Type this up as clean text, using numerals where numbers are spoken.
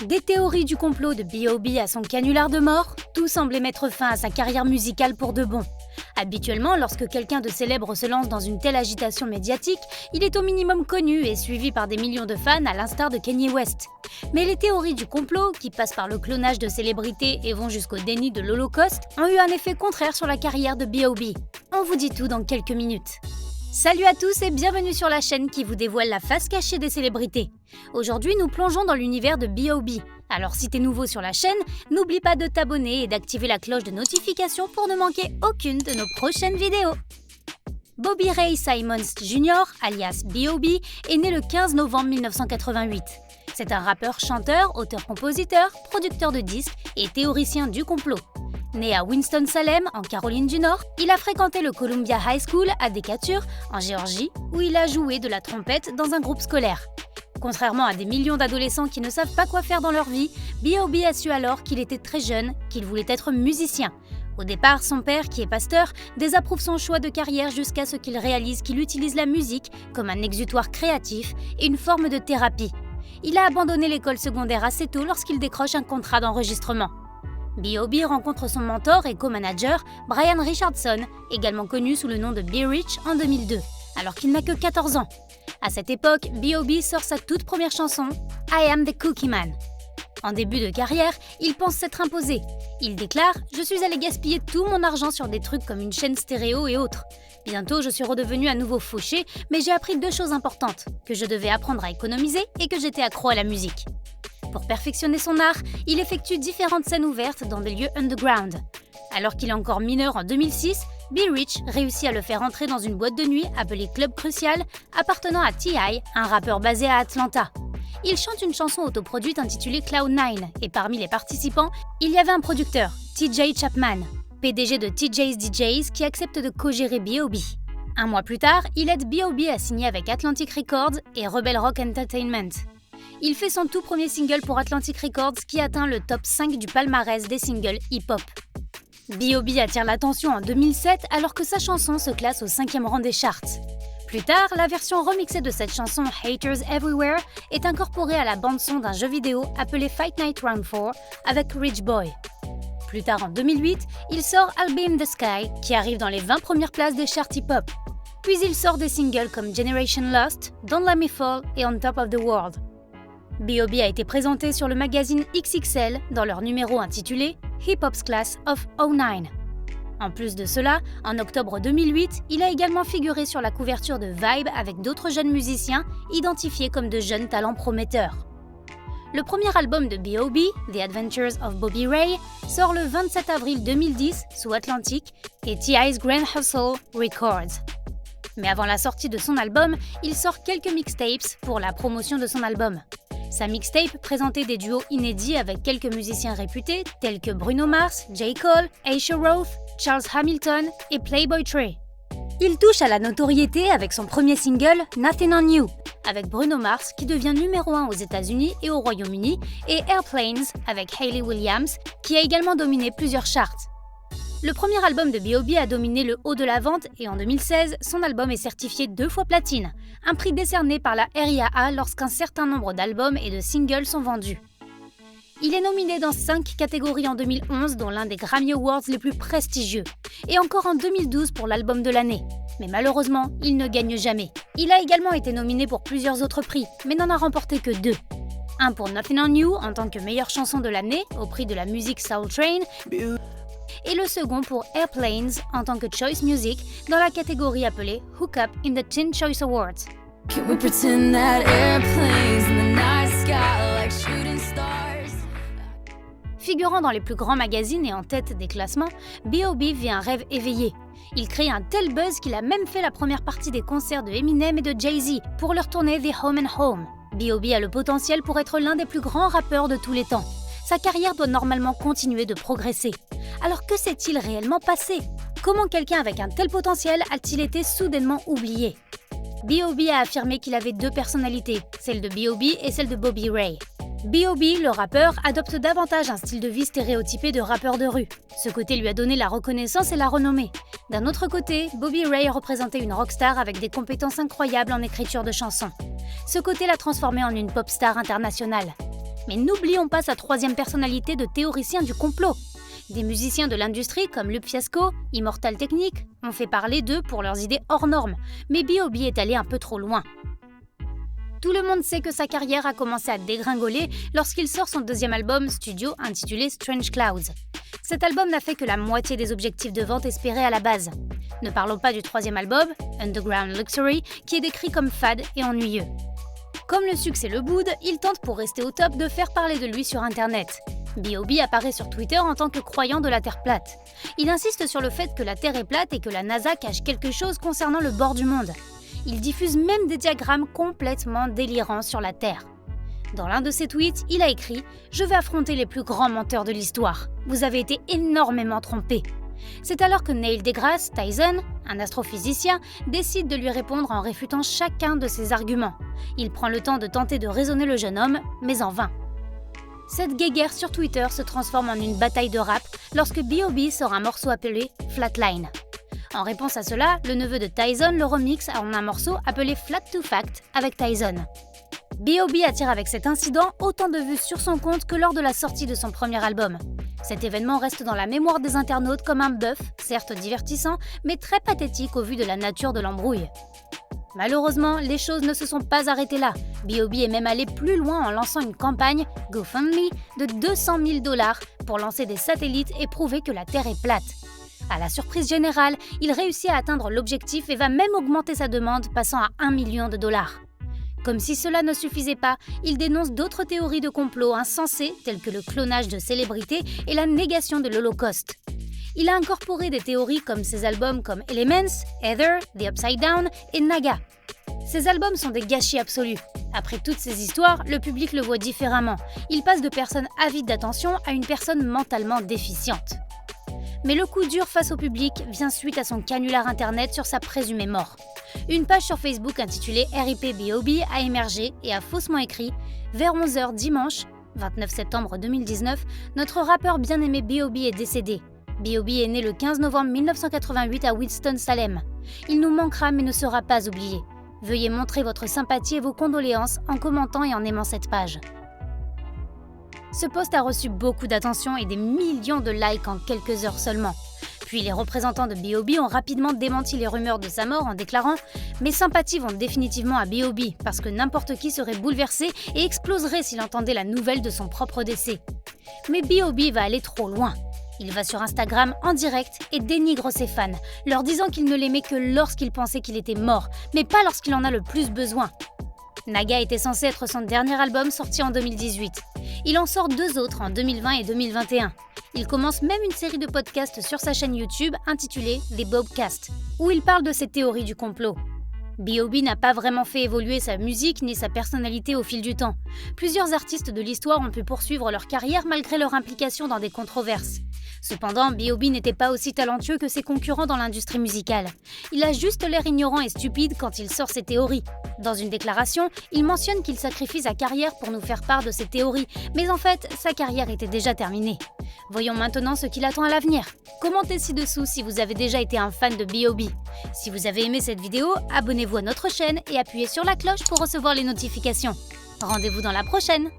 Des théories du complot de B.O.B. à son canular de mort, tout semblait mettre fin à sa carrière musicale pour de bon. Habituellement, lorsque quelqu'un de célèbre se lance dans une telle agitation médiatique, il est au minimum connu et suivi par des millions de fans à l'instar de Kanye West. Mais les théories du complot, qui passent par le clonage de célébrités et vont jusqu'au déni de l'Holocauste, ont eu un effet contraire sur la carrière de B.O.B. On vous dit tout dans quelques minutes. Salut à tous et bienvenue sur la chaîne qui vous dévoile la face cachée des célébrités. Aujourd'hui, nous plongeons dans l'univers de B.O.B. Alors si t'es nouveau sur la chaîne, n'oublie pas de t'abonner et d'activer la cloche de notification pour ne manquer aucune de nos prochaines vidéos. Bobby Ray Simmons Jr., alias B.O.B., est né le 15 novembre 1988. C'est un rappeur, chanteur, auteur-compositeur, producteur de disques et théoricien du complot. Né à Winston-Salem, en Caroline du Nord, il a fréquenté le Columbia High School à Decatur, en Géorgie, où il a joué de la trompette dans un groupe scolaire. Contrairement à des millions d'adolescents qui ne savent pas quoi faire dans leur vie, B.O.B. a su alors qu'il était très jeune, qu'il voulait être musicien. Au départ, son père, qui est pasteur, désapprouve son choix de carrière jusqu'à ce qu'il réalise qu'il utilise la musique comme un exutoire créatif et une forme de thérapie. Il a abandonné l'école secondaire assez tôt lorsqu'il décroche un contrat d'enregistrement. B.O.B. rencontre son mentor et co-manager, Brian Richardson, également connu sous le nom de B-Rich en 2002, alors qu'il n'a que 14 ans. À cette époque, B.O.B. sort sa toute première chanson, I Am the Cookie Man. En début de carrière, il pense s'être imposé. Il déclare « Je suis allé gaspiller tout mon argent sur des trucs comme une chaîne stéréo et autres. Bientôt, je suis redevenu à nouveau fauché, mais j'ai appris deux choses importantes, que je devais apprendre à économiser et que j'étais accro à la musique. » Pour perfectionner son art, il effectue différentes scènes ouvertes dans des lieux underground. Alors qu'il est encore mineur en 2006, B-Rich réussit à le faire entrer dans une boîte de nuit appelée Club Crucial, appartenant à T.I., un rappeur basé à Atlanta. Il chante une chanson autoproduite intitulée Cloud9, et parmi les participants, il y avait un producteur, TJ Chapman, PDG de TJ's DJs, qui accepte de co-gérer B.O.B. Un mois plus tard, il aide B.O.B. à signer avec Atlantic Records et Rebel Rock Entertainment. Il fait son tout premier single pour Atlantic Records qui atteint le top 5 du palmarès des singles hip-hop. B.O.B. attire l'attention en 2007 alors que sa chanson se classe au 5e rang des charts. Plus tard, la version remixée de cette chanson Haters Everywhere est incorporée à la bande-son d'un jeu vidéo appelé Fight Night Round 4 avec Rich Boy. Plus tard en 2008, il sort I'll Be in the Sky qui arrive dans les 20 premières places des charts hip-hop. Puis il sort des singles comme Generation Lost, Don't Let Me Fall et On Top of the World. B.O.B. a été présenté sur le magazine XXL dans leur numéro intitulé Hip Hop's Class of 09. En plus de cela, en octobre 2008, il a également figuré sur la couverture de Vibe avec d'autres jeunes musiciens identifiés comme de jeunes talents prometteurs. Le premier album de B.O.B., The Adventures of Bobby Ray, sort le 27 avril 2010 sous Atlantic et T.I.'s Grand Hustle Records. Mais avant la sortie de son album, il sort quelques mixtapes pour la promotion de son album. Sa mixtape présentait des duos inédits avec quelques musiciens réputés tels que Bruno Mars, J. Cole, Aisha Roth, Charles Hamilton et Playboi Trey. Il touche à la notoriété avec son premier single Nothing on You, avec Bruno Mars qui devient numéro 1 aux États-Unis et au Royaume-Uni, et Airplanes avec Hayley Williams qui a également dominé plusieurs charts. Le premier album de B.O.B. a dominé le haut de la vente et en 2016, son album est certifié 2 fois platine, un prix décerné par la RIAA lorsqu'un certain nombre d'albums et de singles sont vendus. Il est nominé dans 5 catégories en 2011, dont l'un des Grammy Awards les plus prestigieux, et encore en 2012 pour l'album de l'année. Mais malheureusement, il ne gagne jamais. Il a également été nominé pour plusieurs autres prix, mais n'en a remporté que 2. Un pour Nothing on You en tant que meilleure chanson de l'année, au prix de la Music Soul Train, et le second pour Airplanes en tant que Choice Music dans la catégorie appelée Hook Up in the Teen Choice Awards. Figurant dans les plus grands magazines et en tête des classements, B.O.B. vit un rêve éveillé. Il crée un tel buzz qu'il a même fait la première partie des concerts de Eminem et de Jay-Z pour leur tournée The Home and Home. B.O.B. a le potentiel pour être l'un des plus grands rappeurs de tous les temps. Sa carrière doit normalement continuer de progresser. Alors que s'est-il réellement passé? Comment quelqu'un avec un tel potentiel a-t-il été soudainement oublié? B.O.B. a affirmé qu'il avait 2 personnalités, celle de B.O.B. et celle de Bobby Ray. B.O.B., le rappeur, adopte davantage un style de vie stéréotypé de rappeur de rue. Ce côté lui a donné la reconnaissance et la renommée. D'un autre côté, Bobby Ray représentait une rockstar avec des compétences incroyables en écriture de chansons. Ce côté l'a transformé en une pop star internationale. Mais n'oublions pas sa troisième personnalité de théoricien du complot. Des musiciens de l'industrie comme Lup Fiasco, Immortal Technique ont fait parler d'eux pour leurs idées hors normes, mais B.O.B est allé un peu trop loin. Tout le monde sait que sa carrière a commencé à dégringoler lorsqu'il sort son deuxième album studio intitulé Strange Clouds. Cet album n'a fait que la moitié des objectifs de vente espérés à la base. Ne parlons pas du troisième album, Underground Luxury, qui est décrit comme fade et ennuyeux. Comme le succès le boude, il tente pour rester au top de faire parler de lui sur Internet. B.O.B apparaît sur Twitter en tant que croyant de la Terre plate. Il insiste sur le fait que la Terre est plate et que la NASA cache quelque chose concernant le bord du monde. Il diffuse même des diagrammes complètement délirants sur la Terre. Dans l'un de ses tweets, il a écrit « Je vais affronter les plus grands menteurs de l'histoire. Vous avez été énormément trompés. » C'est alors que Neil deGrasse Tyson, un astrophysicien, décide de lui répondre en réfutant chacun de ses arguments. Il prend le temps de tenter de raisonner le jeune homme, mais en vain. Cette guéguerre sur Twitter se transforme en une bataille de rap lorsque B.O.B sort un morceau appelé Flatline. En réponse à cela, le neveu de Tyson le remixe en un morceau appelé Flat to Fact avec Tyson. B.O.B attire avec cet incident autant de vues sur son compte que lors de la sortie de son premier album. Cet événement reste dans la mémoire des internautes comme un bœuf, certes divertissant, mais très pathétique au vu de la nature de l'embrouille. Malheureusement, les choses ne se sont pas arrêtées là. B.O.B est même allé plus loin en lançant une campagne, GoFundMe, de 200 000 $ pour lancer des satellites et prouver que la Terre est plate. À la surprise générale, il réussit à atteindre l'objectif et va même augmenter sa demande, passant à 1 million $. Comme si cela ne suffisait pas, il dénonce d'autres théories de complot insensées, telles que le clonage de célébrités et la négation de l'Holocauste. Il a incorporé des théories comme ses albums comme Elements, Heather, The Upside Down et Naga. Ces albums sont des gâchis absolus. Après toutes ces histoires, le public le voit différemment. Il passe de personne avide d'attention à une personne mentalement déficiente. Mais le coup dur face au public vient suite à son canular internet sur sa présumée mort. Une page sur Facebook intitulée RIP B.O.B a émergé et a faussement écrit « Vers 11h dimanche, 29 septembre 2019, notre rappeur bien-aimé B.O.B est décédé. B.O.B est né le 15 novembre 1988 à Winston-Salem. Il nous manquera mais ne sera pas oublié. Veuillez montrer votre sympathie et vos condoléances en commentant et en aimant cette page. » Ce post a reçu beaucoup d'attention et des millions de likes en quelques heures seulement. Puis les représentants de B.O.B ont rapidement démenti les rumeurs de sa mort en déclarant « Mes sympathies vont définitivement à B.O.B parce que n'importe qui serait bouleversé et exploserait s'il entendait la nouvelle de son propre décès. » Mais B.O.B va aller trop loin. Il va sur Instagram en direct et dénigre ses fans, leur disant qu'il ne l'aimait que lorsqu'il pensait qu'il était mort, mais pas lorsqu'il en a le plus besoin. Naga était censé être son dernier album sorti en 2018. Il en sort 2 autres en 2020 et 2021. Il commence même une série de podcasts sur sa chaîne YouTube intitulée The Bobcast, où il parle de ses théories du complot. B.O.B n'a pas vraiment fait évoluer sa musique ni sa personnalité au fil du temps. Plusieurs artistes de l'histoire ont pu poursuivre leur carrière malgré leur implication dans des controverses. Cependant, B.O.B n'était pas aussi talentueux que ses concurrents dans l'industrie musicale. Il a juste l'air ignorant et stupide quand il sort ses théories. Dans une déclaration, il mentionne qu'il sacrifie sa carrière pour nous faire part de ses théories, mais en fait, sa carrière était déjà terminée. Voyons maintenant ce qu'il attend à l'avenir. Commentez ci-dessous si vous avez déjà été un fan de B.O.B. Si vous avez aimé cette vidéo, abonnez-vous à notre chaîne et appuyez sur la cloche pour recevoir les notifications. Rendez-vous dans la prochaine!